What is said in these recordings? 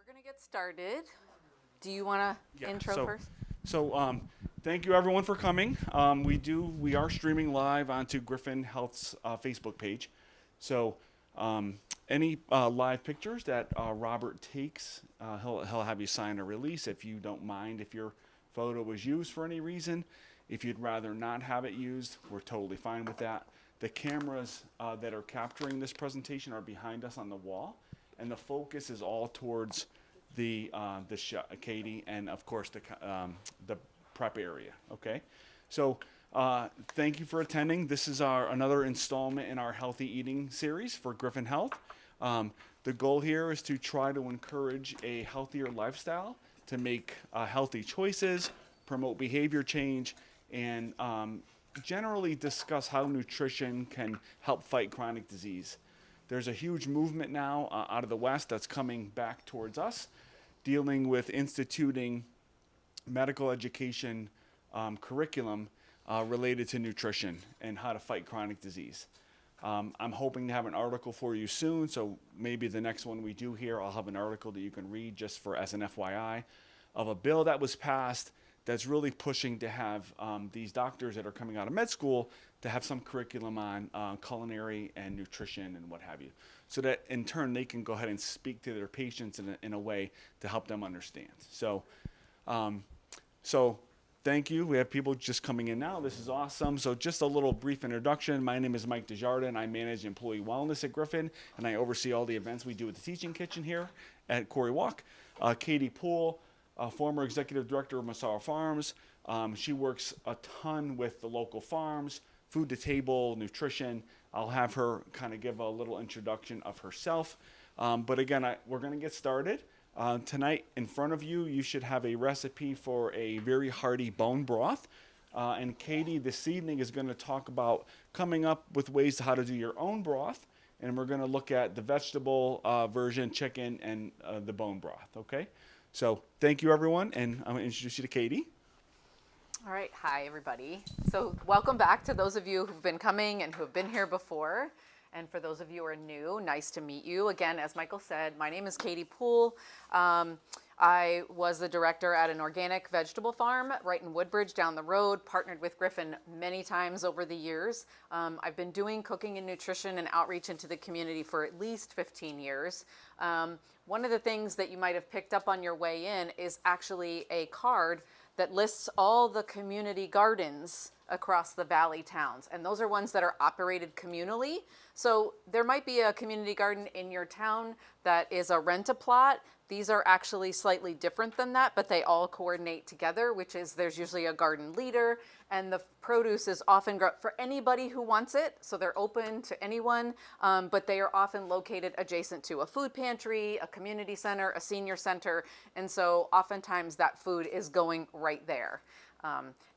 We're going to get started. Do you want to intro first? So thank you everyone for coming. We are streaming live onto Griffin Health's Facebook page. So any live pictures that Robert takes, he'll have you sign a release if you don't mind if your photo was used for any reason. If you'd rather not have it used, we're totally fine with that. The cameras that are capturing this presentation are behind us on the wall, and the focus is all towards the Katie, and of course the prep area. Okay, so thank you for attending. This is another installment in our healthy eating series for Griffin Health. The goal here is to try to encourage a healthier lifestyle, to make healthy choices, promote behavior change, and generally discuss how nutrition can help fight chronic disease. There's a huge movement now out of the West that's coming back towards us, dealing with instituting medical education curriculum related to nutrition and how to fight chronic disease. I'm hoping to have an article for you soon, so maybe the next one we do here, I'll have an article that you can read just for as an FYI of a bill that was passed that's really pushing to have these doctors that are coming out of med school to have some curriculum on culinary and nutrition and what have you, so that in turn they can go ahead and speak to their patients in a way to help them understand. So thank you. We have people just coming in now. This is awesome. So just a little brief introduction. My name is Mike Desjardins. I manage employee wellness at Griffin, and I oversee all the events we do at the Teaching Kitchen here at Quarry Walk. Katie Poole, former executive director of Massaro Farms. She works a ton with the local farms, food to table, nutrition. I'll have her kind of give a little introduction of herself. But again, we're going to get started. Tonight in front of you, you should have a recipe for a very hearty bone broth. And Katie this evening is going to talk about coming up with ways how to do your own broth. And we're going to look at the vegetable version, chicken, and the bone broth, okay? So thank you, everyone, and I'm going to introduce you to Katie. All right. Hi, everybody. So welcome back to those of you who've been coming and who have been here before. And for those of you who are new, nice to meet you. Again, as Michael said, my name is Katie Poole. I was the director at an organic vegetable farm right in Woodbridge down the road, partnered with Griffin many times over the years. I've been doing cooking and nutrition and outreach into the community for at least 15 years. One of the things that you might have picked up on your way in is actually a card that lists all the community gardens across the valley towns. And those are ones that are operated communally. So there might be a community garden in your town that is a rent-a-plot. These are actually slightly different than that, but they all coordinate together, which is there's usually a garden leader, and the produce is often for anybody who wants it. So they're open to anyone, but they are often located adjacent to a food pantry, a community center, a senior center. And so oftentimes that food is going right there.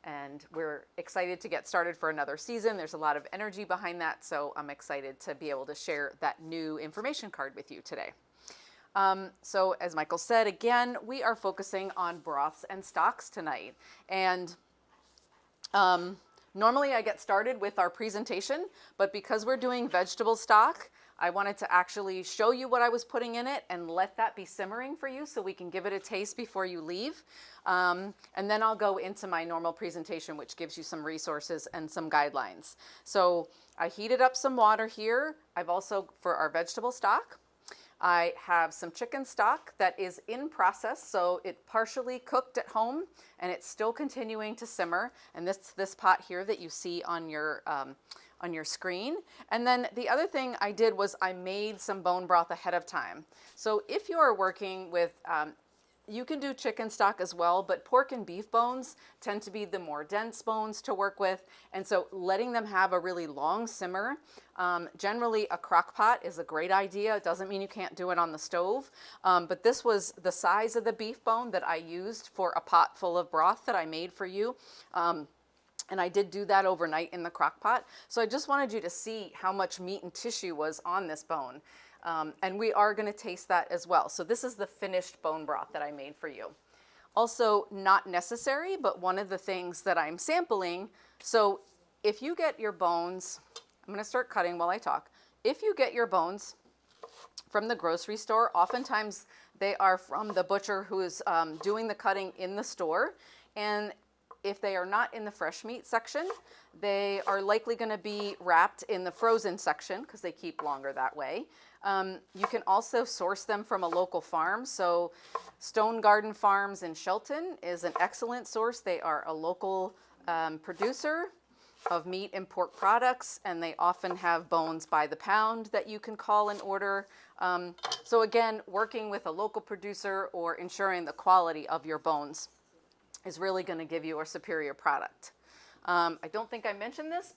And we're excited to get started for another season. There's a lot of energy behind that, so I'm excited to be able to share that new information card with you today. So as Michael said, again, we are focusing on broths and stocks tonight. And normally I get started with our presentation, but because we're doing vegetable stock, I wanted to actually show you what I was putting in it and let that be simmering for you so we can give it a taste before you leave. And then I'll go into my normal presentation, which gives you some resources and some guidelines. So I heated up some water here. I've also, for our vegetable stock, I have some chicken stock that is in process, so it partially cooked at home and it's still continuing to simmer. And this pot here that you see on your screen. And then the other thing I did was I made some bone broth ahead of time. So if you are working with, you can do chicken stock as well, but pork and beef bones tend to be the more dense bones to work with. And so letting them have a really long simmer, generally a crock pot is a great idea. It doesn't mean you can't do it on the stove. But this was the size of the beef bone that I used for a pot full of broth that I made for you. And I did do that overnight in the crock pot. So I just wanted you to see how much meat and tissue was on this bone. And we are going to taste that as well. So this is the finished bone broth that I made for you. Also not necessary, but one of the things that I'm sampling. So if you get your bones, I'm going to start cutting while I talk. If you get your bones from the grocery store. Oftentimes they are from the butcher who is doing the cutting in the store. And if they are not in the fresh meat section, they are likely going to be wrapped in the frozen section because they keep longer that way. You can also source them from a local farm. So Stone Garden Farms in Shelton is an excellent source. They are a local producer of meat and pork products, and they often have bones by the pound that you can call and order. So again, working with a local producer or ensuring the quality of your bones is really going to give you a superior product. I don't think I mentioned this,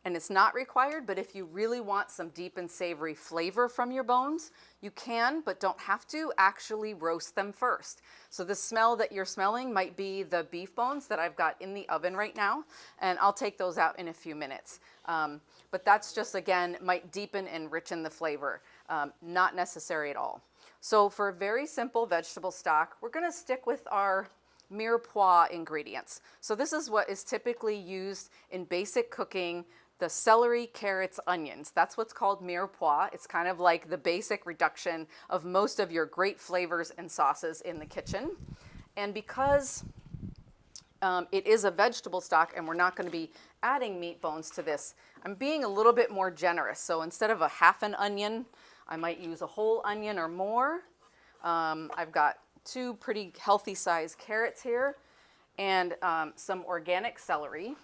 and it's not required, but if you really want some deep and savory flavor from your bones, you can, but don't have to, actually roast them first. So the smell that you're smelling might be the beef bones that I've got in the oven right now, and I'll take those out in a few minutes. But that's just, again, might deepen and enrichen the flavor. Not necessary at all. So for a very simple vegetable stock, we're going to stick with our mirepoix ingredients. So this is what is typically used in basic cooking: the celery, carrots, onions. That's what's called mirepoix. It's kind of like the basic reduction of most of your great flavors and sauces in the kitchen. And because it is a vegetable stock and we're not going to be adding meat bones to this, I'm being a little bit more generous. So instead of a half an onion, I might use a whole onion or more. I've got 2 pretty healthy sized carrots here, and some organic celery.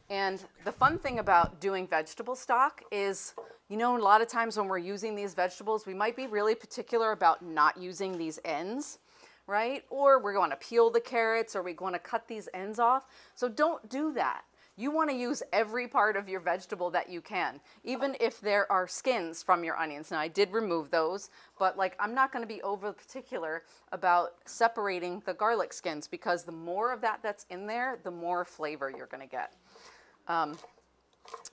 And the fun thing about doing vegetable stock is, a lot of times when we're using these vegetables, we might be really particular about not using these ends, right? Or we're going to peel the carrots, or we want to cut these ends off. So don't do that. You want to use every part of your vegetable that you can, even if there are skins from your onions. Now, I did remove those, but I'm not going to be over particular about separating the garlic skins, because the more of that that's in there, the more flavor you're going to get.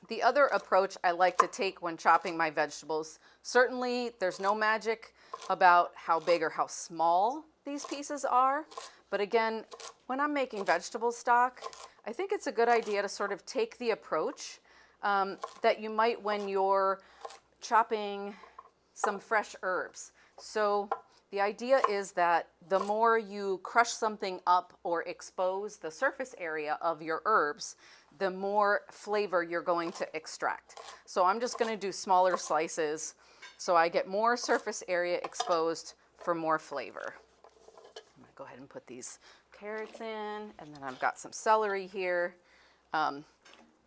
The other approach I like to take when chopping my vegetables, certainly there's no magic about how big or how small these pieces are. But again, when I'm making vegetable stock, I think it's a good idea to sort of take the approach that you might when you're chopping some fresh herbs. So the idea is that the more you crush something up or expose the surface area of your herbs, the more flavor you're going to extract. So I'm just going to do smaller slices so I get more surface area exposed for more flavor. I'm going to go ahead and put these carrots in, and then I've got some celery here.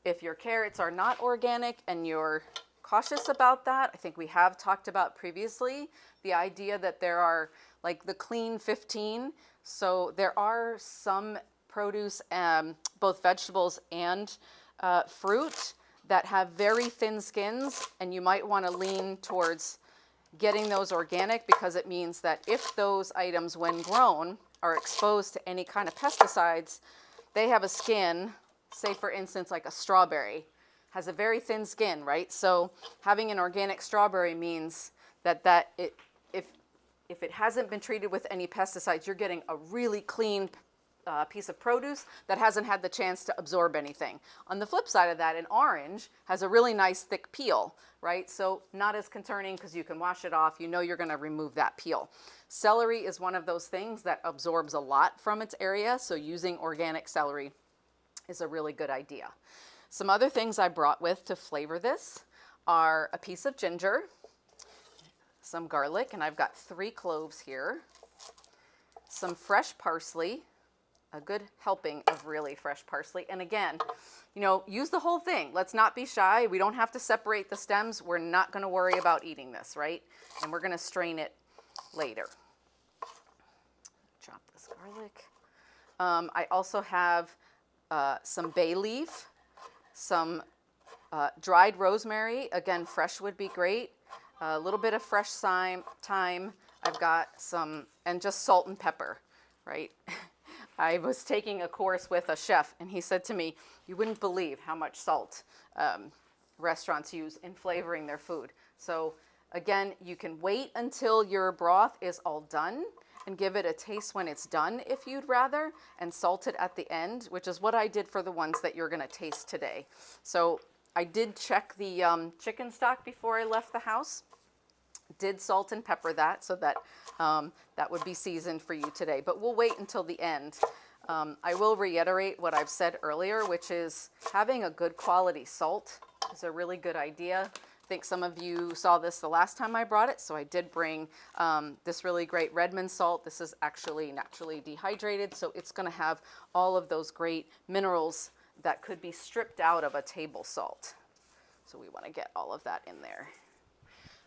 If your carrots are not organic and you're cautious about that, I think we have talked about previously the idea that there are the clean 15. So there are some produce, both vegetables and fruit, that have very thin skins, and you might want to lean towards getting those organic, because it means that if those items, when grown, are exposed to any kind of pesticides, they have a skin, say for instance like a strawberry, has a very thin skin, right? So having an organic strawberry means that if it hasn't been treated with any pesticides, you're getting a really clean piece of produce that hasn't had the chance to absorb anything. On the flip side of that, an orange has a really nice thick peel, right? So not as concerning because you can wash it off. You're going to remove that peel. Celery is one of those things that absorbs a lot from its area, so using organic celery is a really good idea. Some other things I brought with to flavor this are a piece of ginger, some garlic, and I've got 3 cloves here, some fresh parsley, a good helping of really fresh parsley. And again, use the whole thing. Let's not be shy. We don't have to separate the stems. We're not going to worry about eating this, right? And we're going to strain it later. Chop this garlic. I also have some bay leaf, some dried rosemary. Again, fresh would be great. A little bit of fresh thyme. I've got some, and just salt and pepper, right? I was taking a course with a chef, and he said to me, you wouldn't believe how much salt restaurants use in flavoring their food. So again, you can wait until your broth is all done and give it a taste when it's done if you'd rather, and salt it at the end, which is what I did for the ones that you're going to taste today. So I did check the chicken stock before I left the house. did salt and pepper that so that that would be seasoned for you today, but we'll wait until the end. I will reiterate what I've said earlier, which is having a good quality salt is a really good idea. I think some of you saw this the last time I brought it, so I did bring this really great Redmond salt. This is actually naturally dehydrated, so it's going to have all of those great minerals that could be stripped out of a table salt. So we want to get all of that in there.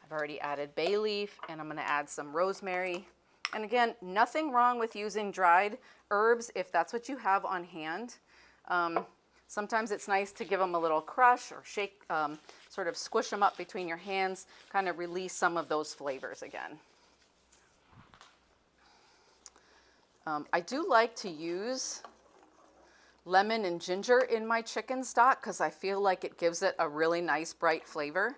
I've already added bay leaf, and I'm going to add some rosemary. And again, nothing wrong with using dried herbs if that's what you have on hand. Sometimes it's nice to give them a little crush or shake, sort of squish them up between your hands, kind of release some of those flavors again. I do like to use lemon and ginger in my chicken stock because I feel like it gives it a really nice bright flavor.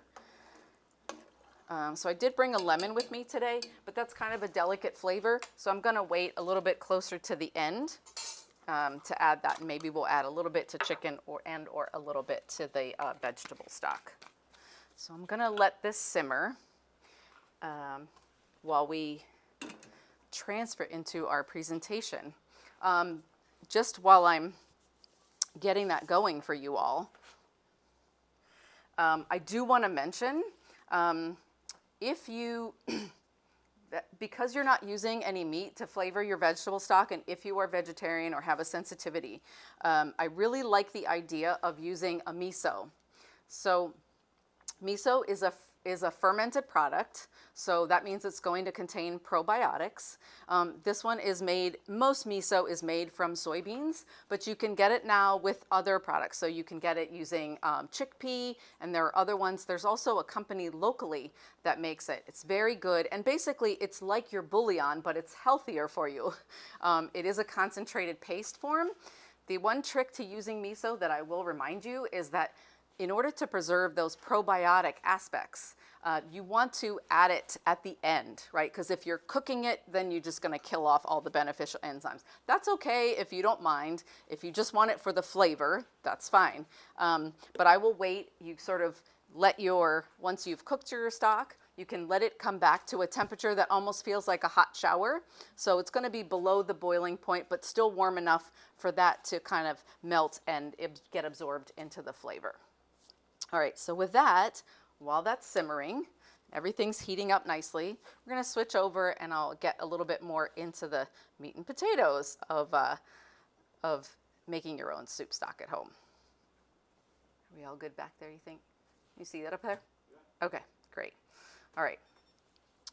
So I did bring a lemon with me today, but that's kind of a delicate flavor. So I'm going to wait a little bit closer to the end to add that. And maybe we'll add a little bit to chicken or a little bit to the vegetable stock. So I'm going to let this simmer while we transfer into our presentation. Just while I'm getting that going for you all, I do want to mention if you, because you're not using any meat to flavor your vegetable stock, and if you are vegetarian or have a sensitivity, I really like the idea of using a miso. So miso is a fermented product, so that means it's going to contain probiotics. This one is made, most miso is made from soybeans, but you can get it now with other products. So you can get it using chickpea, and there are other ones. There's also a company locally that makes it. It's very good, and basically it's like your bouillon, but it's healthier for you. It is a concentrated paste form. The one trick to using miso that I will remind you is that in order to preserve those probiotic aspects, you want to add it at the end, right? Because if you're cooking it, then you're just going to kill off all the beneficial enzymes. That's okay if you don't mind. If you just want it for the flavor, that's fine. But I will wait. You sort of let once you've cooked your stock, you can let it come back to a temperature that almost feels like a hot shower. So it's going to be below the boiling point, but still warm enough for that to kind of melt and get absorbed into the flavor. All right, so with that, while that's simmering, everything's heating up nicely, we're going to switch over and I'll get a little bit more into the meat and potatoes of making your own soup stock at home. Are we all good back there, you think? You see that up there? Yeah. Okay, great. All right.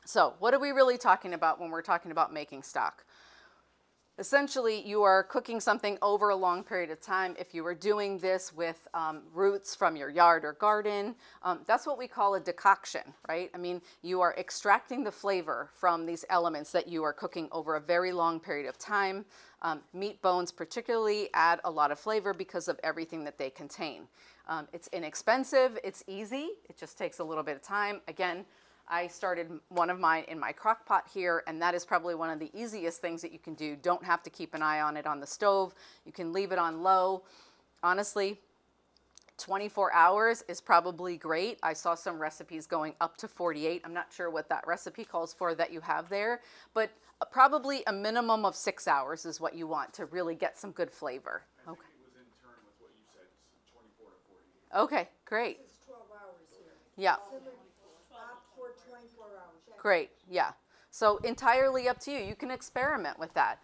So what are we really talking about when we're talking about making stock? Essentially, you are cooking something over a long period of time. If you are doing this with roots from your yard or garden, that's what we call a decoction, right? I mean, you are extracting the flavor from these elements that you are cooking over a very long period of time. Meat bones particularly add a lot of flavor because of everything that they contain. It's inexpensive, it's easy, it just takes a little bit of time. Again, I started one of mine in my crock pot here, and that is probably one of the easiest things that you can do. Don't have to keep an eye on it on the stove. You can leave it on low. Honestly, 24 hours is probably great. I saw some recipes going up to 48. I'm not sure what that recipe calls for that you have there, but probably a minimum of 6 hours is what you want to really get some good flavor. I think it was in turn with what you said, 24 to 48. Okay, great. It's 12 hours here. Yeah. For 24 hours. Great, yeah. So entirely up to you. You can experiment with that.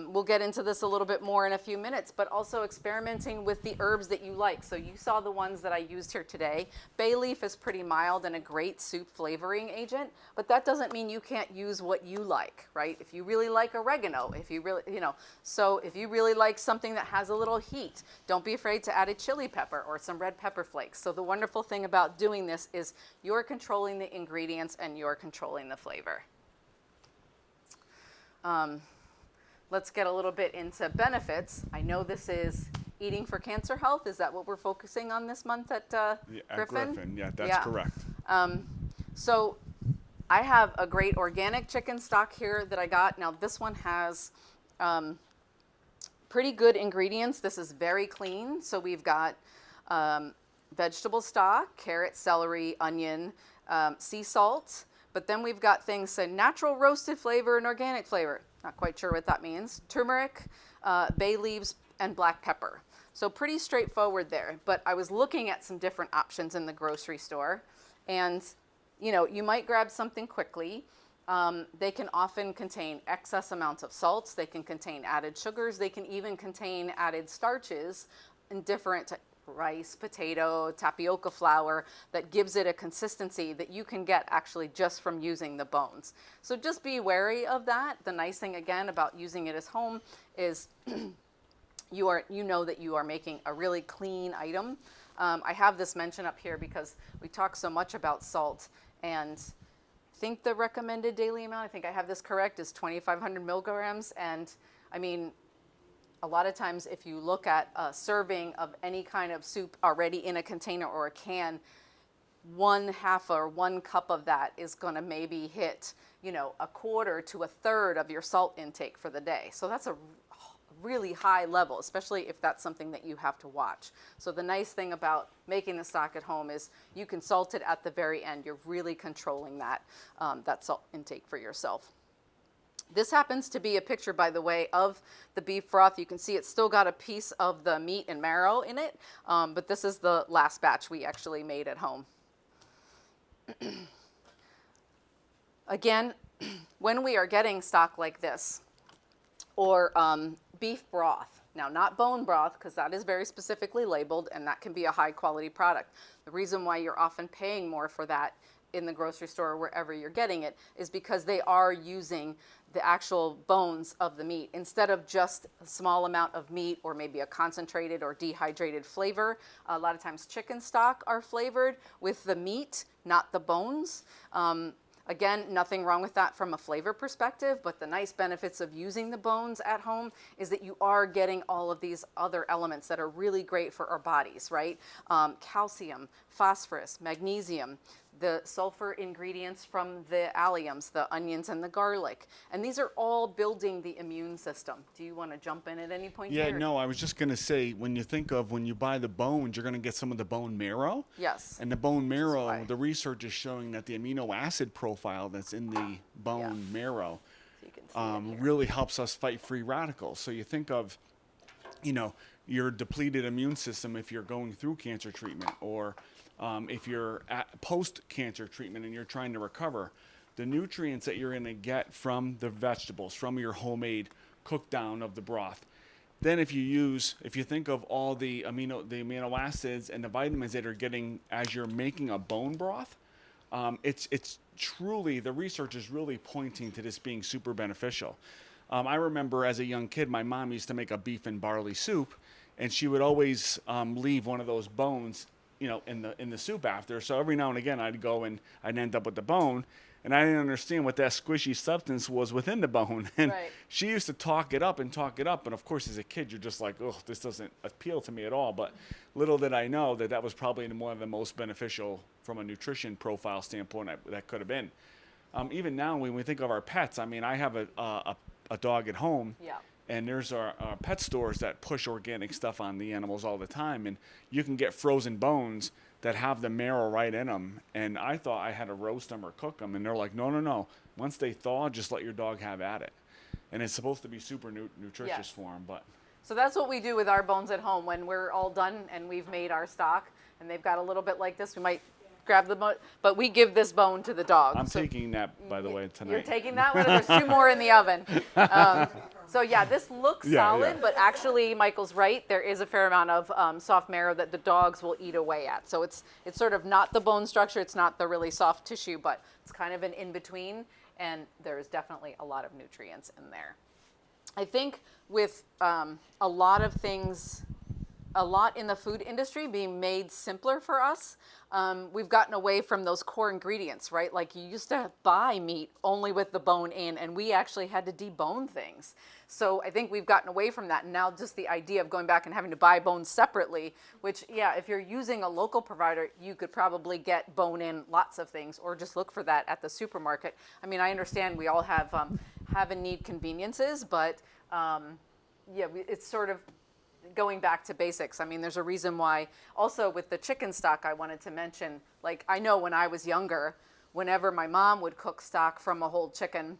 We'll get into this a little bit more in a few minutes, but also experimenting with the herbs that you like. So you saw the ones that I used here today. Bay leaf is pretty mild and a great soup flavoring agent, but that doesn't mean you can't use what you like, right? If you really like oregano, if you really, so if you really like something that has a little heat, don't be afraid to add a chili pepper or some red pepper flakes. So the wonderful thing about doing this is you're controlling the ingredients and you're controlling the flavor. Let's get a little bit into benefits. I know this is eating for cancer health. Is that what we're focusing on this month at Griffin? At Griffin, yeah, that's correct. So I have a great organic chicken stock here that I got. Now this one has pretty good ingredients. This is very clean. So we've got vegetable stock, carrot, celery, onion, sea salt. But then we've got things say natural roasted flavor and organic flavor. Not quite sure what that means. Turmeric, bay leaves, and black pepper. So pretty straightforward there. But I was looking at some different options in the grocery store, and you might grab something quickly. They can often contain excess amounts of salts. They can contain added sugars. They can even contain added starches in different rice, potato, tapioca flour that gives it a consistency that you can get actually just from using the bones. So just be wary of that. The nice thing again about using it as home is you know that you are making a really clean item. I have this mention up here because we talk so much about salt, and I think the recommended daily amount, I think I have this correct, is 2,500 milligrams. And I mean, a lot of times if you look at a serving of any kind of soup already in a container or a can, 1/2 or 1 cup of that is going to maybe hit, 1/4 to 1/3 of your salt intake for the day. So that's a really high level, especially if that's something that you have to watch. So the nice thing about making the stock at home is you can salt it at the very end. You're really controlling that salt intake for yourself. This happens to be a picture, by the way, of the beef broth. You can see it's still got a piece of the meat and marrow in it, but this is the last batch we actually made at home. Again, when we are getting stock like this, or beef broth, now not bone broth, because that is very specifically labeled and that can be a high quality product. The reason why you're often paying more for that in the grocery store or wherever you're getting it is because they are using the actual bones of the meat instead of just a small amount of meat or maybe a concentrated or dehydrated flavor. A lot of times chicken stock are flavored with the meat, not the bones. Again, nothing wrong with that from a flavor perspective, but the nice benefits of using the bones at home is that you are getting all of these other elements that are really great for our bodies, right? Calcium, phosphorus, magnesium, the sulfur ingredients from the alliums, the onions and the garlic. And these are all building the immune system. Do you want to jump in at any point Yeah, here? no, I was just going to say, when you buy the bones, you're going to get some of the bone marrow. Yes. And the bone marrow, why. the research is showing that the amino acid profile that's in the bone marrow So you can see it here. really helps us fight free radicals. So you think of, your depleted immune system if you're going through cancer treatment, or if you're at post-cancer treatment and you're trying to recover, the nutrients that you're going to get from the vegetables, from your homemade cook down of the broth. Then if you think of all the amino acids and the vitamins that are getting as you're making a bone broth, it's truly, the research is really pointing to this being super beneficial. I remember as a young kid, my mom used to make a beef and barley soup, and she would always leave one of those bones in the soup after. So every now and again I'd go and I'd end up with the bone, and I didn't understand what that squishy substance was within the bone. And Right. she used to talk it up. And of course, as a kid, you're just like, oh, this doesn't appeal to me at all. But little did I know that was probably one of the most beneficial from a nutrition profile standpoint that could have been. Even now, when we think of our pets, I have a dog at home. Yeah. And there's our pet stores that push organic stuff on the animals all the time. And you can get frozen bones that have the marrow right in them. And I thought I had to roast them or cook them. And they're like, no. Once they thaw, just let your dog have at it. And it's supposed to be super nutritious Yes. for them. But So that's what we do with our bones at home when we're all done and we've made our stock and they've got a little bit like this. We might grab the bone, but we give this bone to the dog. I'm taking that, by the way, tonight. You're taking that one? There's 2 more in the oven. So yeah, this looks solid, but actually Michael's right. There is a fair amount of soft marrow that the dogs will eat away at. So it's sort of not the bone structure. It's not the really soft tissue, but it's kind of an in-between. And there's definitely a lot of nutrients in there. I think with a lot of things, a lot in the food industry being made simpler for us, we've gotten away from those core ingredients, right? Like you used to buy meat only with the bone in, and we actually had to debone things. So I think we've gotten away from that. And now just the idea of going back and having to buy bones separately, which, yeah, if you're using a local provider, you could probably get bone in lots of things, or just look for that at the supermarket. I mean, I understand we all have and need conveniences, but yeah, it's sort of going back to basics. I mean, there's a reason why also with the chicken stock I wanted to mention, like I know when I was younger, whenever my mom would cook stock from a whole chicken,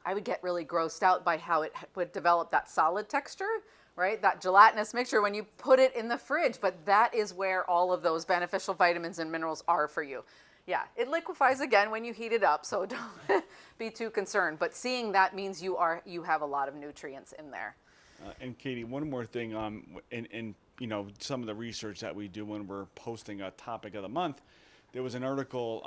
I would get really grossed out by how it would develop that solid texture, right? That gelatinous mixture when you put it in the fridge. But that is where all of those beneficial vitamins and minerals are for you. Yeah, it liquefies again when you heat it up, so don't be too concerned. But seeing that means you have a lot of nutrients in there. And Katie, one more thing, in you know, some of the research that we do when we're posting a topic of the month, there was an article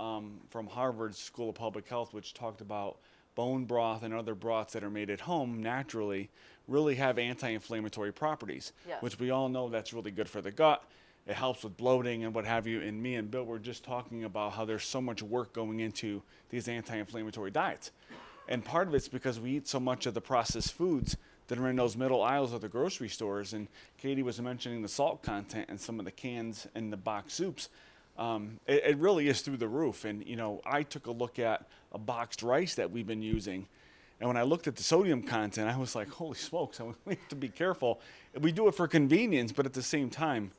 from Harvard School of Public Health which talked about bone broth and other broths that are made at home naturally really have anti-inflammatory properties, Yes. which we all know that's really good for the gut. It helps with bloating and what have you. And me and Bill were just talking about how there's so much work going into these anti-inflammatory diets. And part of it's because we eat so much of the processed foods that are in those middle aisles of the grocery stores. And Katie was mentioning the salt content in some of the cans and the box soups. It really is through the roof. And, you know, I took a look at a boxed rice that we've been using. And when I looked at the sodium content, I was like, holy smokes, we have to be careful. We do it for convenience, but at the same time,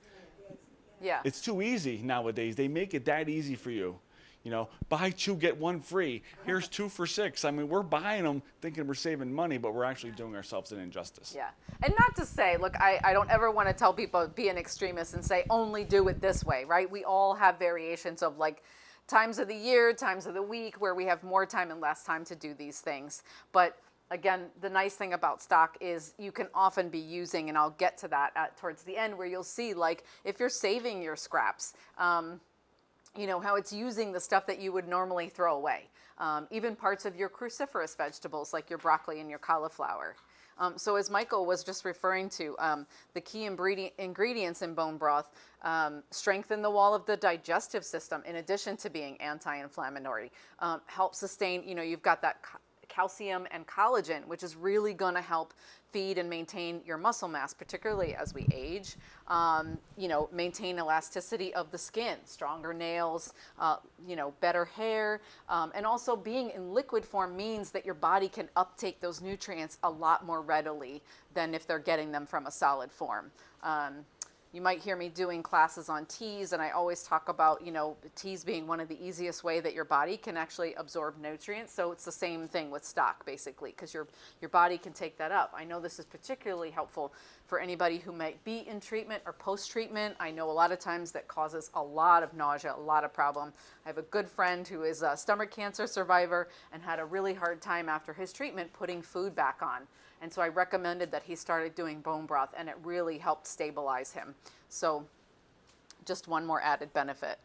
Yeah. it's too easy nowadays. They make it that easy for you. You know, buy 2, get 1 free. Here's 2 for $6. I mean, we're buying them thinking we're saving money, but we're actually doing ourselves an injustice. Yeah. And not to say, look, I don't ever want to tell people be an extremist and say only do it this way, right? We all have variations of like times of the year, times of the week where we have more time and less time to do these things. But again, the nice thing about stock is you can often be using, and I'll get to that towards the end, where you'll see like if you're saving your scraps, you know, how it's using the stuff that you would normally throw away. Even parts of your cruciferous vegetables like your broccoli and your cauliflower. So as Michael was just referring to, the key ingredients in bone broth strengthen the wall of the digestive system in addition to being anti-inflammatory. Help sustain, you know, you've got that calcium and collagen, which is really going to help feed and maintain your muscle mass, particularly as we age. You know, maintain elasticity of the skin, stronger nails, you know, better hair, and also being in liquid form means that your body can uptake those nutrients a lot more readily than if they're getting them from a solid form. You might hear me doing classes on teas, and I always talk about, you know, teas being one of the easiest way that your body can actually absorb nutrients. So it's the same thing with stock, basically, because your body can take that up. I know this is particularly helpful for anybody who might be in treatment or post-treatment. I know a lot of times that causes a lot of nausea, a lot of problem. I have a good friend who is a stomach cancer survivor and had a really hard time after his treatment putting food back on. And so I recommended that he started doing bone broth, and it really helped stabilize him. So just one more added benefit.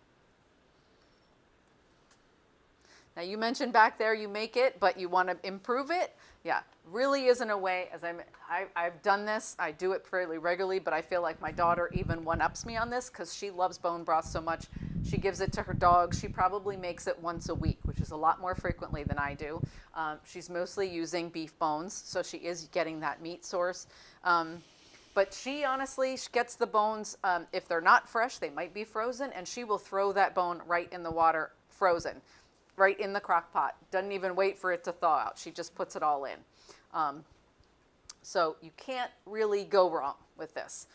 Now you mentioned back there you make it, but you want to improve it. Yeah, really isn't a way, as I've done this, I do it fairly regularly, but I feel like my daughter even one-ups me on this because she loves bone broth so much. She gives it to her dog. She probably makes it once a week, which is a lot more frequently than I do. She's mostly using beef bones, so she is getting that meat source. But she honestly gets the bones, if they're not fresh, they might be frozen, and she will throw that bone right in the water, frozen, right in the crock pot. Doesn't even wait for it to thaw out. She just puts it all in. So you can't really go wrong with this.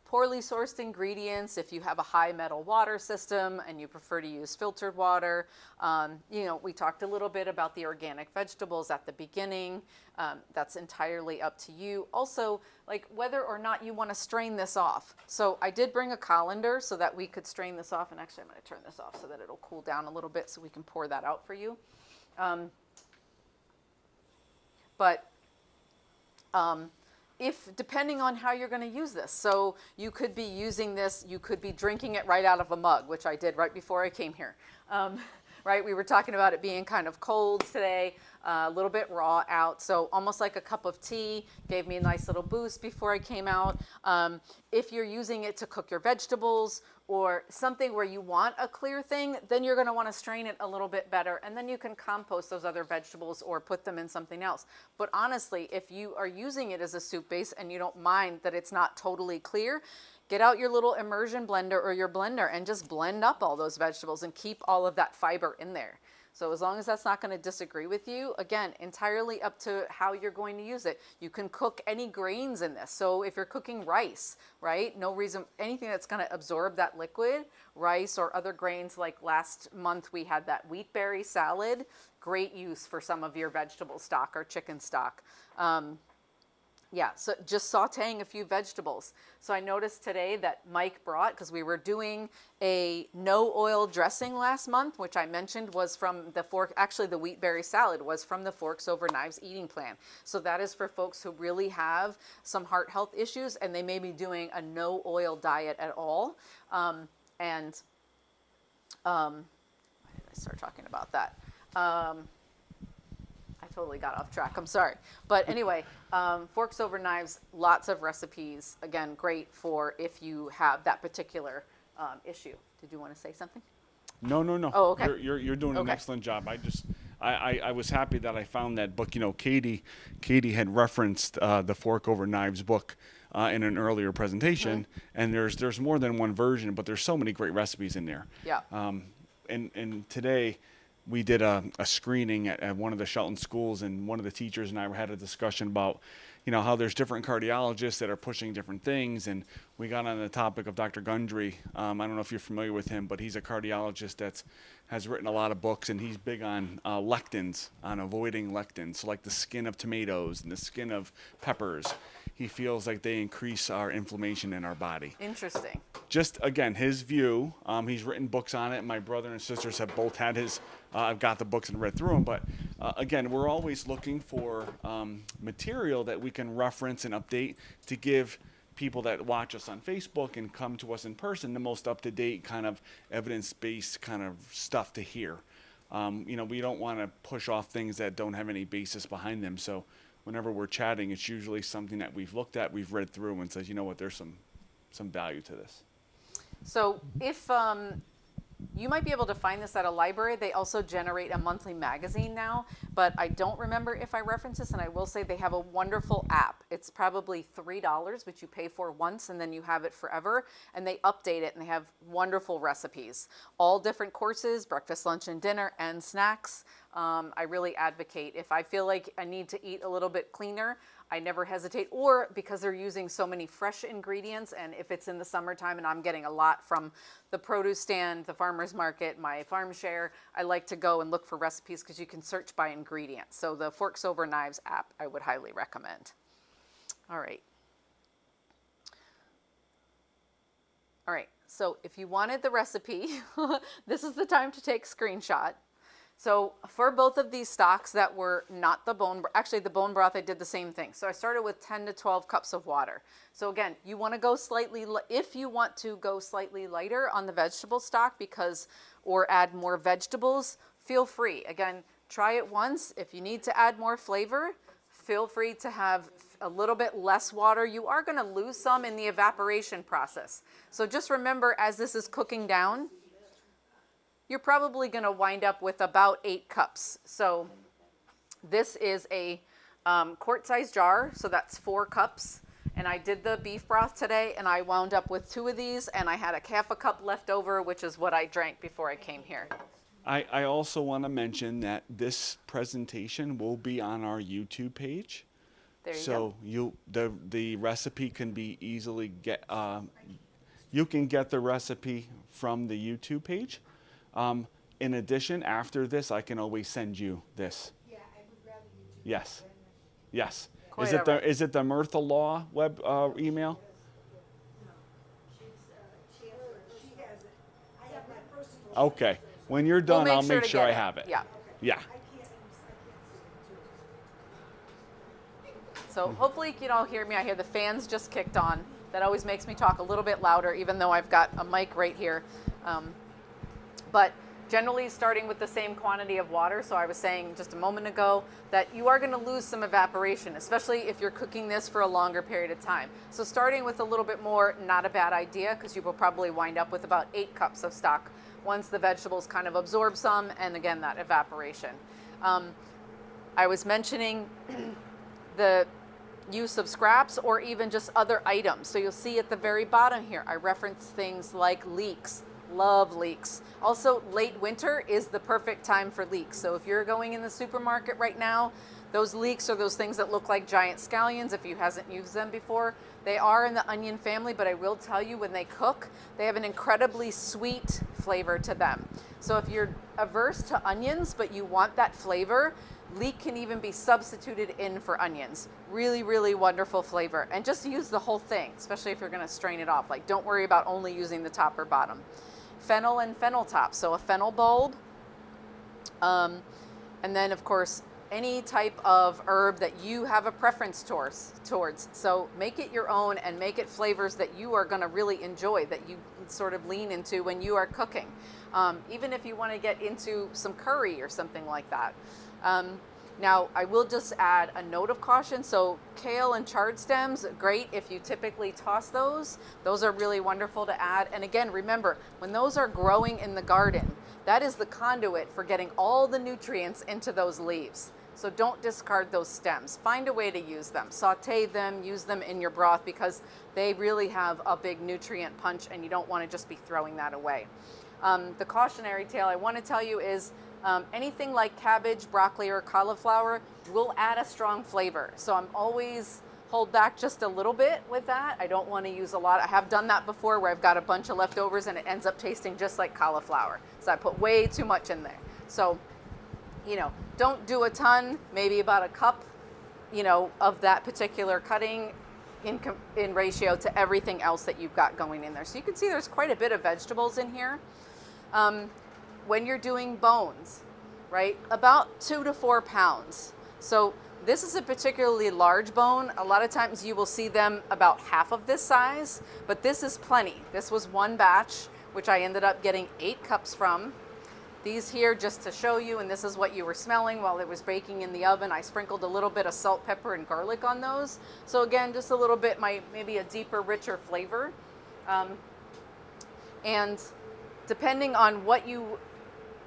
Poorly sourced ingredients, if you have a high metal water system and you prefer to use filtered water. You know, we talked a little bit about the organic vegetables at the beginning. That's entirely up to you. Also, like whether or not you want to strain this off. So I did bring a colander so that we could strain this off. And actually, I'm going to turn this off so that it'll cool down a little bit so we can pour that out for you. If depending on how you're going to use this. So you could be using this, you could be drinking it right out of a mug, which I did right before I came here. Right, we were talking about it being kind of cold today, a little bit raw out, so almost like a cup of tea, gave me a nice little boost before I came out. If you're using it to cook your vegetables or something where you want a clear thing, then you're going to want to strain it a little bit better, and then you can compost those other vegetables or put them in something else. But honestly, if you are using it as a soup base and you don't mind that it's not totally clear, get out your little immersion blender or your blender and just blend up all those vegetables and keep all of that fiber in there. So as long as that's not going to disagree with you, again, entirely up to how you're going to use it. You can cook any grains in this. So if you're cooking rice, right, no reason, anything that's going to absorb that liquid, rice or other grains, like last month we had that wheat berry salad, great use for some of your vegetable stock or chicken stock. Yeah, so just sauteing a few vegetables. So I noticed today that Mike brought, because we were doing a no oil dressing last month, which I mentioned was from the fork, actually the wheat berry salad was from the Forks Over Knives eating plan. So that is for folks who really have some heart health issues and they may be doing a no oil diet at all. Why did I start talking about that? I totally got off track, I'm sorry. But anyway, Forks Over Knives, lots of recipes. Again, great for if you have that particular issue. Did you want to say something? No. Oh, okay. You're doing an Okay. excellent job. I was happy that I found that book. You know, Katie had referenced the Fork Over Knives book in an earlier presentation, and there's more than one version, but there's so many great recipes in there. Yeah. And today we did a screening at one of the Shelton schools, and one of the teachers and I had a discussion about, you know, how there's different cardiologists that are pushing different things, and we got on the topic of Dr. Gundry. I don't know if you're familiar with him, but he's a cardiologist that has written a lot of books, and he's big on lectins, on avoiding lectins, so like the skin of tomatoes and the skin of peppers. He feels like they increase our inflammation in our body. Interesting. Just again, his view. He's written books on it. My brother and sisters have both had his. I've got the books and read through them. But again, we're always looking for material that we can reference and update to give people that watch us on Facebook and come to us in person the most up-to-date kind of evidence-based kind of stuff to hear. You know, we don't want to push off things that don't have any basis behind them. So whenever we're chatting, it's usually something that we've looked at, we've read through, and says, you know what, there's some value to this. So if you might be able to find this at a library. They also generate a monthly magazine now, but I don't remember if I reference this, and I will say they have a wonderful app. It's probably $3, which you pay for once and then you have it forever, and they update it and they have wonderful recipes. All different courses, breakfast, lunch, and dinner, and snacks. I really advocate. If I feel like I need to eat a little bit cleaner, I never hesitate, or because they're using so many fresh ingredients, and if it's in the summertime and I'm getting a lot from the produce stand, the farmer's market, my farm share, I like to go and look for recipes because you can search by ingredients. So the Forks Over Knives app, I would highly recommend. All right. All right, so if you wanted the recipe, this is the time to take a screenshot. So for both of these stocks that were not the bone, actually the bone broth, I did the same thing. So I started with 10 to 12 cups of water. So again, you want to go slightly, if you want to go slightly lighter on the vegetable stock or add more vegetables, feel free. Again, try it once. If you need to add more flavor, feel free to have a little bit less water. You are going to lose some in the evaporation process. So just remember, as this is cooking down, you're probably going to wind up with about 8 cups. So this is a quart-sized jar, so that's 4 cups. And I did the beef broth today, and I wound up with 2 of these, and I had a half a cup left over, which is what I drank before I came here. I also want to mention that this presentation will be on our YouTube page. There you so go. The recipe can be easily you can get the recipe from the YouTube page. In addition, after this, I can always send you this. Yeah, I would rather you do. Yes, yes. Quite Is it all right. is it the Mirtha Law web email? She has it. I have my personal. Okay. When you're done, I'll make to sure get I have it. Yeah. Yeah. I can't see it too. So hopefully you can all hear me. I hear the fans just kicked on. That always makes me talk a little bit louder, even though I've got a mic right here. But generally starting with the same quantity of water. So I was saying just a moment ago that you are going to lose some evaporation, especially if you're cooking this for a longer period of time. So starting with a little bit more, not a bad idea, because you will probably wind up with about 8 cups of stock once the vegetables kind of absorb some, and again, that evaporation. I was mentioning the use of scraps or even just other items. So you'll see at the very bottom here, I reference things like leeks, love leeks. Also, late winter is the perfect time for leeks. So if you're going in the supermarket right now, those leeks are those things that look like giant scallions if you hasn't used them before. They are in the onion family, but I will tell you when they cook, they have an incredibly sweet flavor to them. So if you're averse to onions, but you want that flavor, leek can even be substituted in for onions. Really, really wonderful flavor. And just use the whole thing, especially if you're gonna strain it off. Like, don't worry about only using the top or bottom. Fennel and fennel top, so a fennel bulb. And then of course, any type of herb that you have a preference towards. So make it your own and make it flavors that you are gonna really enjoy, that you sort of lean into when you are cooking. Even if you wanna get into some curry or something like that. Now, I will just add a note of caution. So kale and chard stems, great if you typically toss those. Those are really wonderful to add. And again, remember, when those are growing in the garden, that is the conduit for getting all the nutrients into those leaves. So don't discard those stems. Find a way to use them. Saute them, use them in your broth because they really have a big nutrient punch and you don't want to just be throwing that away. The cautionary tale I want to tell you is anything like cabbage, broccoli, or cauliflower will add a strong flavor. So I'm always hold back just a little bit with that. I don't want to use a lot. I have done that before where I've got a bunch of leftovers and it ends up tasting just like cauliflower. So I put way too much in there. So, you know, don't do a ton, maybe about a cup, you know, of that particular cutting in ratio to everything else that you've got going in there. So you can see there's quite a bit of vegetables in here. When you're doing bones, right, about 2 to 4 pounds. So this is a particularly large bone. A lot of times you will see them about half of this size, but this is plenty. This was one batch, which I ended up getting 8 cups from. These here, just to show you, and this is what you were smelling while it was baking in the oven. I sprinkled a little bit of salt, pepper, and garlic on those. So again, just a little bit, maybe a deeper, richer flavor. And depending on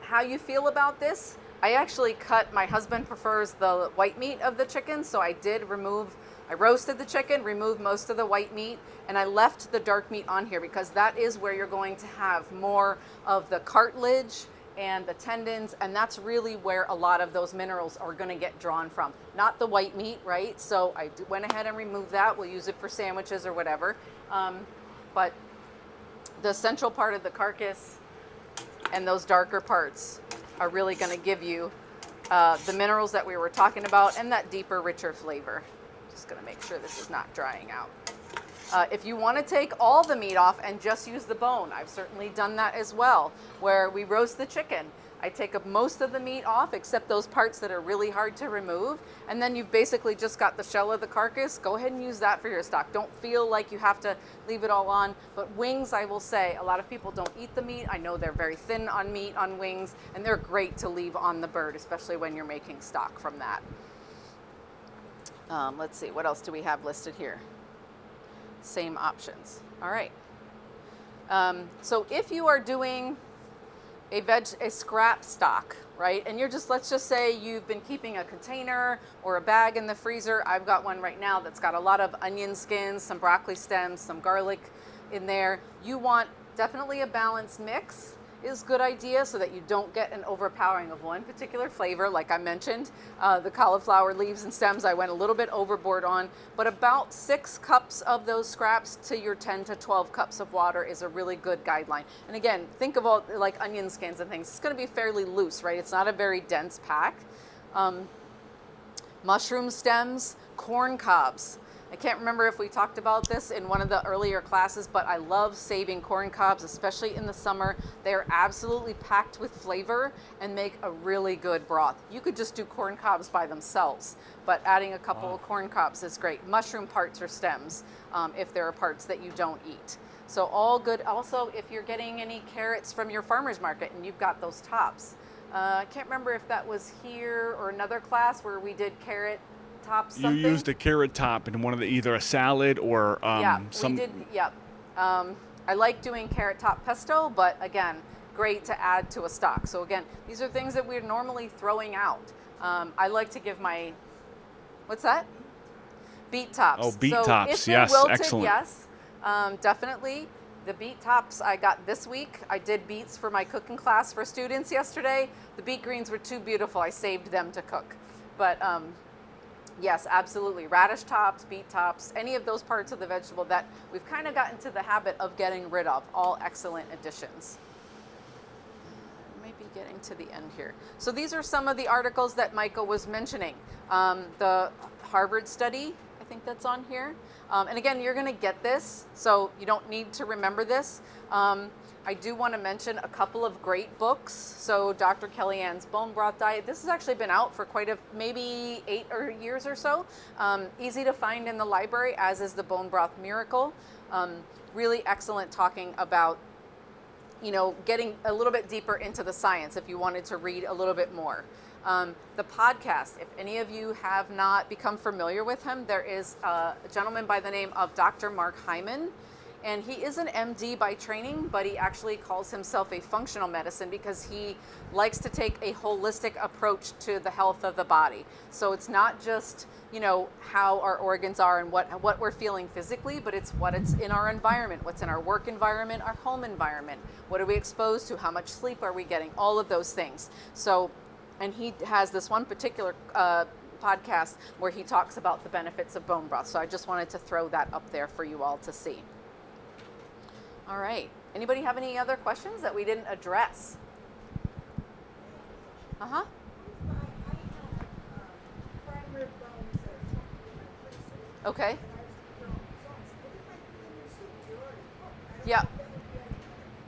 how you feel about this, I actually cut, my husband prefers the white meat of the chicken, so I roasted the chicken, removed most of the white meat, and I left the dark meat on here because that is where you're going to have more of the cartilage and the tendons, and that's really where a lot of those minerals are going to get drawn from, not the white meat, right? So I went ahead and removed that. We'll use it for sandwiches or whatever. But the central part of the carcass and those darker parts are really going to give you the minerals that we were talking about and that deeper, richer flavor. Just going to make sure this is not drying out. If you want to take all the meat off and just use the bone, I've certainly done that as well, where we roast the chicken. I take up most of the meat off except those parts that are really hard to remove, and then you've basically just got the shell of the carcass. Go ahead and use that for your stock. Don't feel like you have to leave it all on. But wings, I will say, a lot of people don't eat the meat. I know they're very thin on meat on wings, and they're great to leave on the bird, especially when you're making stock from that. Let's see, what else do we have listed here? Same options. All right. So if you are doing a scrap stock, right? And let's just say you've been keeping a container or a bag in the freezer. I've got one right now that's got a lot of onion skins, some broccoli stems, some garlic in there. You want definitely a balanced mix is a good idea so that you don't get an overpowering of one particular flavor. Like I mentioned, the cauliflower leaves and stems I went a little bit overboard on, but about 6 cups of those scraps to your 10 to 12 cups of water is a really good guideline. And again, think of all like onion skins and things. It's going to be fairly loose, right? It's not a very dense pack. Mushroom stems, corn cobs. I can't remember if we talked about this in one of the earlier classes, but I love saving corn cobs, especially in the summer. They are absolutely packed with flavor and make a really good broth. You could just do corn cobs by themselves, but adding a couple of corn cobs is great. Mushroom parts or stems, if there are parts that you don't eat. So all good. Also, if you're getting any carrots from your farmer's market and you've got those tops. I can't remember if that was here or another class where we did carrot top something. You used a carrot top in one of either a salad or some. We did. Yep. I like doing carrot top pesto, but again, great to add to a stock. So again, these are things that we're normally throwing out. I like to give my, what's that? Beet tops. Oh, beet so tops. If they're yes, wilted, excellent. Yes, definitely. The beet tops I got this week. I did beets for my cooking class for students yesterday. The beet greens were too beautiful. I saved them to cook. But yes, absolutely. Radish tops, beet tops, any of those parts of the vegetable that we've kind of gotten to the habit of getting rid of. All excellent additions. Might be getting to the end here. So these are some of the articles that Michael was mentioning. The Harvard study, I think that's on here. And again, you're going to get this, so you don't need to remember this. I do want to mention a couple of great books. So Dr. Kellyanne's Bone Broth Diet. This has actually been out for maybe 8 years or so. Easy to find in the library, as is the Bone Broth Miracle. Really excellent, talking about, you know, getting a little bit deeper into the science if you wanted to read a little bit more. The podcast, if any of you have not become familiar with him, there is a gentleman by the name of Dr. Mark Hyman, and he is an MD by training, but he actually calls himself a functional medicine because he likes to take a holistic approach to the health of the body. So it's not just, you know, how our organs are and what we're feeling physically, but it's what's in our environment, what's in our work environment, our home environment, what are we exposed to, how much sleep are we getting, all of those things. So, and he has this one particular podcast where he talks about the benefits of bone broth. So I just wanted to throw that up there for you all to see. All right. Anybody have any other questions that we didn't address? Uh-huh. Prime rib bones or something in my freezer. Okay. And I was what if I put in your soup? You already cooked. I don't Yeah. know if that would be any better.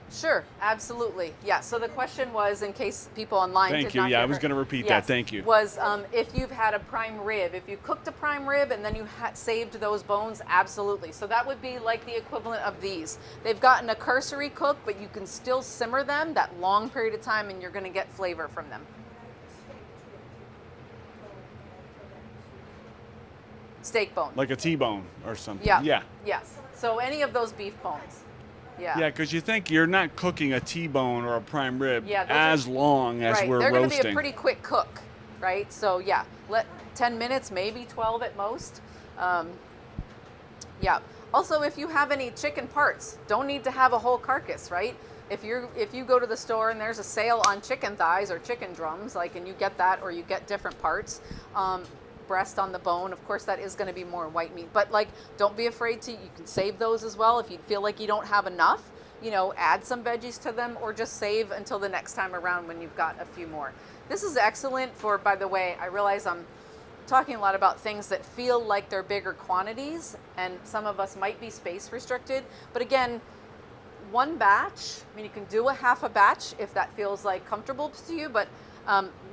Sure, absolutely. Yeah, so the question was, in case people online Thank did you. not Yeah, hear I was her- going to repeat Yes, that. Thank you. Was if you've had a prime rib, if you cooked a prime rib and then you saved those bones, absolutely. So that would be like the equivalent of these. They've gotten a cursory cook, but you can still simmer them that long period of time and you're going to get flavor from them. Steak bone. Like a T-bone or something. Yeah. Yeah. Yes. So any of those beef bones. Yeah. Yeah, because you think you're not cooking a T-bone or a prime rib Yeah, those as long as right. we're They're roasting. going to be a pretty quick cook, right? So yeah, 10 minutes, maybe 12 at most. Yeah. Also, if you have any chicken parts, don't need to have a whole carcass, right? If you go to the store and there's a sale on chicken thighs or chicken drums, and you get that, or you get different parts, breast on the bone, of course that is going to be more white meat, but don't be afraid to, you can save those as well if you feel like you don't have enough, add some veggies to them, or just save until the next time around when you've got a few more. This is excellent for, by the way, I realize I'm talking a lot about things that feel like they're bigger quantities, and some of us might be space restricted, but again, one batch, you can do a half a batch if that feels like comfortable to you, but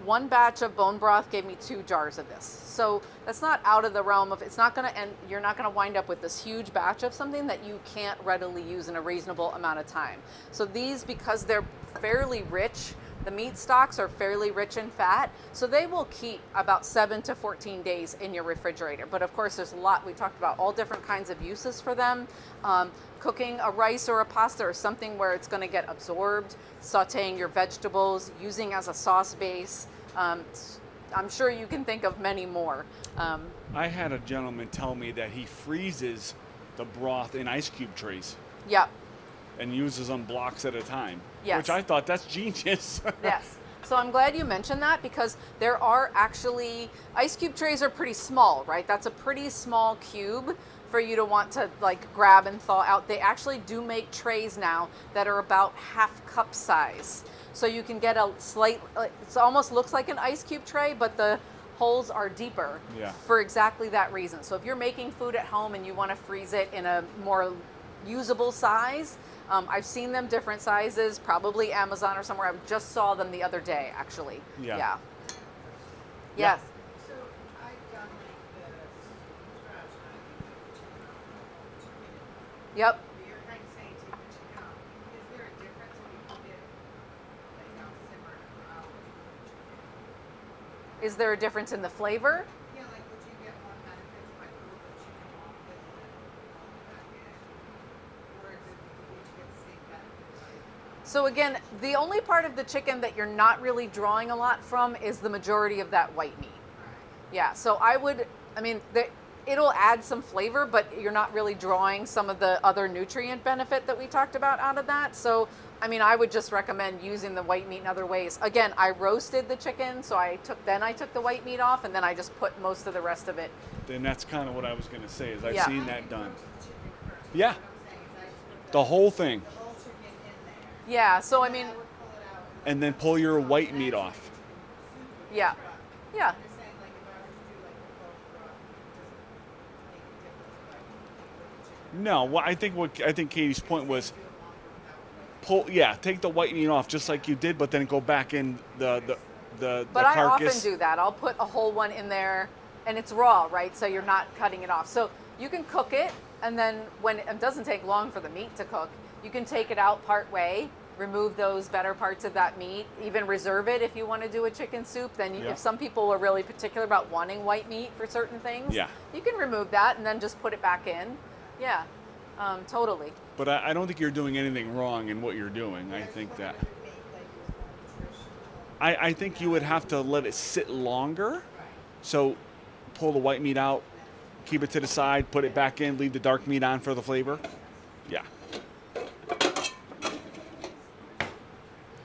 one batch of bone broth gave me 2 jars of this. So that's not out of the realm of, it's not going to end, you're not going to wind up with this huge batch of something that you can't readily use in a reasonable amount of time. So these, because they're fairly rich, the meat stocks are fairly rich in fat, so they will keep about 7 to 14 days in your refrigerator. But of course, there's a lot, we talked about all different kinds of uses for them. Cooking a rice or a pasta or something where it's going to get absorbed, sauteing your vegetables, using as a sauce base. I'm sure you can think of many more. I had a gentleman tell me that he freezes the broth in ice cube trays Yeah. and uses them blocks at a time. Yes. Which I thought, that's genius. Yes. So I'm glad you mentioned that, because there are actually, ice cube trays are pretty small, right? That's a pretty small cube for you to want to grab and thaw out. They actually do make trays now that are about half cup size. So you can get a slight, it almost looks like an ice cube tray, but the holes are deeper for exactly that reason. So if you're making food at home and you want to freeze it in a more usable size, I've seen them different sizes, probably Amazon or somewhere. I just saw them the other day, actually. Yeah. Yeah. Yeah. Yes. So I've done this from scratch, and I think the chicken. Yep. But you're kind of saying take the chicken out. Is there a difference when you cook it, simmered for hours with the chicken? Is there a difference in the flavor? Yeah, would you get more benefits by putting the chicken off it and then pulling it back in? Or would you get the same benefits? So again, the only part of the chicken that you're not really drawing a lot from is the majority of that white meat. Right. Yeah, so I would, it'll add some flavor, but you're not really drawing some of the other nutrient benefit that we talked about out of that. So, I mean, I would just recommend using the white meat in other ways. Again, I roasted the chicken, so I took the white meat off, and then I just put most of the rest of it. Then that's kind of what I was going to say, is I've Yeah. seen that done. Roast the chicken first. Yeah, What I'm saying is I just put the whole thing. the whole chicken in there. Yeah, so I Then mean, I would pull it out. And then pull your white meat off. yeah, yeah. I'm just saying, like, if I were to do like a bone broth, it doesn't make a difference if I put the chicken. No, well, I think Katie's point was Do it longer without like, take the white meat off just like you did, but then go back in the But I often carcass. do that. I'll put a whole one in there, and it's raw, right? So you're not cutting it off. So you can cook it, and then when it doesn't take long for the meat to cook, you can take it out part way, remove those better parts of that meat, even reserve it if you want to do a chicken soup. Then Yeah. if some people are really particular about wanting white meat for certain things, Yeah. you can remove that and then just put it back in. Yeah, totally. But I don't think you're doing anything wrong in what you're doing. I think that. make like it was more nutritional. I think you would have to let it sit longer. So pull the white meat out, keep it to the side, put it back in, leave the dark meat on for the flavor. Yeah.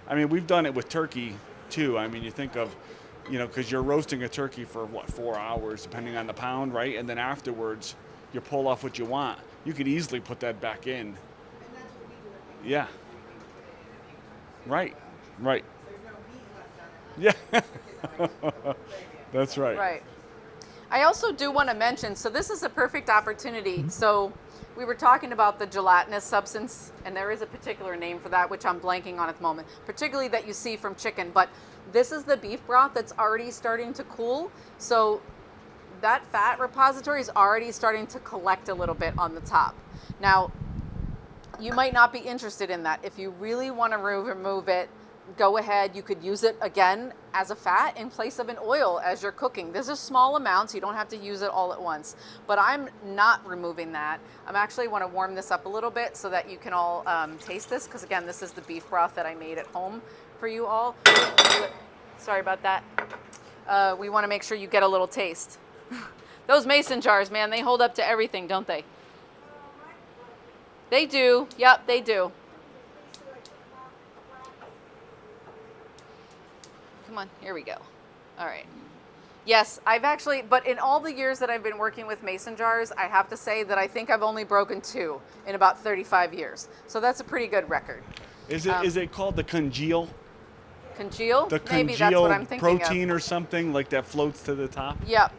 I mean, we've done it with turkey too. I mean, you think of, because you're roasting a turkey for 4 hours, depending on the pound, right? And then afterwards, you pull off what you want. You could easily put that back in. And that's what we do. Yeah. Right. Right. There's no meat left on it. Yeah. That's right. Right. I also do want to mention, so this is a perfect opportunity. So we were talking about the gelatinous substance, and there is a particular name for that, which I'm blanking on at the moment, particularly that you see from chicken. But this is the beef broth that's already starting to cool. So that fat repository is already starting to collect a little bit on the top. Now, you might not be interested in that. If you really want to remove it, go ahead. You could use it again as a fat in place of an oil as you're cooking. This is small amounts. You don't have to use it all at once. But I'm not removing that. I'm actually want to warm this up a little bit so that you can all taste this. Because again, this is the beef broth that I made at home for you all. Sorry about that. We want to make sure you get a little taste. Those mason jars, man, they hold up to everything, don't they? They do. Yep, they do. Come on, here we go. All right. Yes, I've actually, but in all the years that I've been working with mason jars, I have to say that I think I've only broken 2 in about 35 years. So that's a pretty good record. Is it called the congeal? Congeal? The Maybe that's what I'm congealed thinking protein of. or something like that floats to the top? Yep.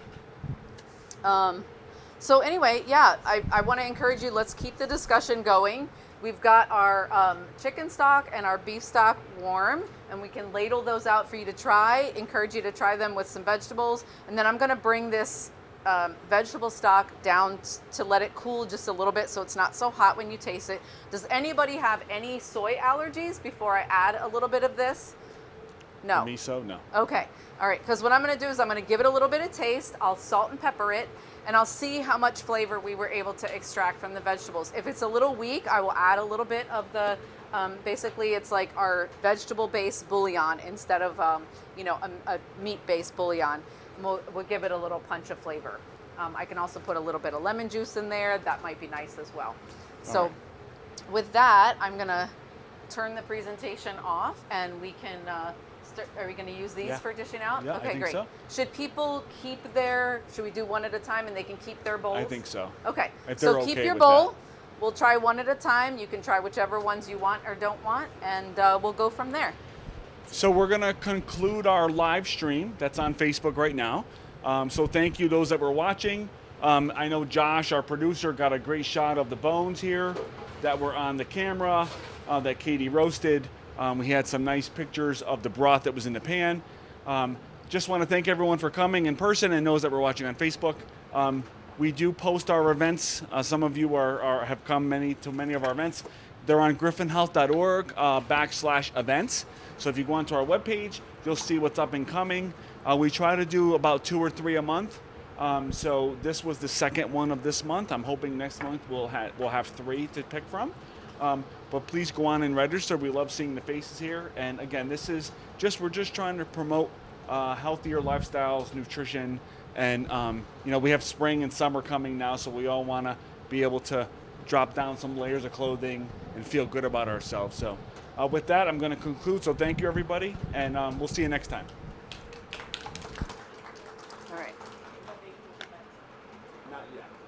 So anyway, yeah, I want to encourage you, let's keep the discussion going. We've got our chicken stock and our beef stock warm, and we can ladle those out for you to try. Encourage you to try them with some vegetables. And then I'm going to bring this vegetable stock down to let it cool just a little bit so it's not so hot when you taste it. Does anybody have any soy allergies before I add a little bit of this? No. Me so? No. Okay. All right. Because what I'm going to do is I'm going to give it a little bit of taste. I'll salt and pepper it, and I'll see how much flavor we were able to extract from the vegetables. If it's a little weak, I will add a little bit of the, basically it's like our vegetable-based bouillon instead of, a meat-based bouillon. We'll give it a little punch of flavor. I can also put a little bit of lemon juice in there. That might be nice as well. So right. With that, I'm going to turn the presentation off, and we can are we going to use these Yeah. for dishing out? Yeah, I Okay, think great. so. Should people should we do one at a time and they can keep their bowls? I think so. Okay. If So they're keep okay your with bowl. that. We'll try one at a time. You can try whichever ones you want or don't want, and we'll go from there. So we're going to conclude our live stream that's on Facebook right now. So thank you those that were watching. I know Josh, our producer, got a great shot of the bones here that were on the camera that Katie roasted. We had some nice pictures of the broth that was in the pan. Just want to thank everyone for coming in person and those that were watching on Facebook. We do post our events. Some of you have come to many of our events. They're on griffinhealth.org /events. So if you go onto our webpage, you'll see what's up and coming. We try to do about 2 or 3 a month. So this was the second one of this month. I'm hoping next month we'll have 3 to pick from. But please go on and register. We love seeing the faces here. And again, we're just trying to promote healthier lifestyles, nutrition, And you know, we have spring and summer coming now, so we all want to be able to drop down some layers of clothing and feel good about ourselves. So with that, I'm going to conclude. So thank you, everybody, and we'll see you next time.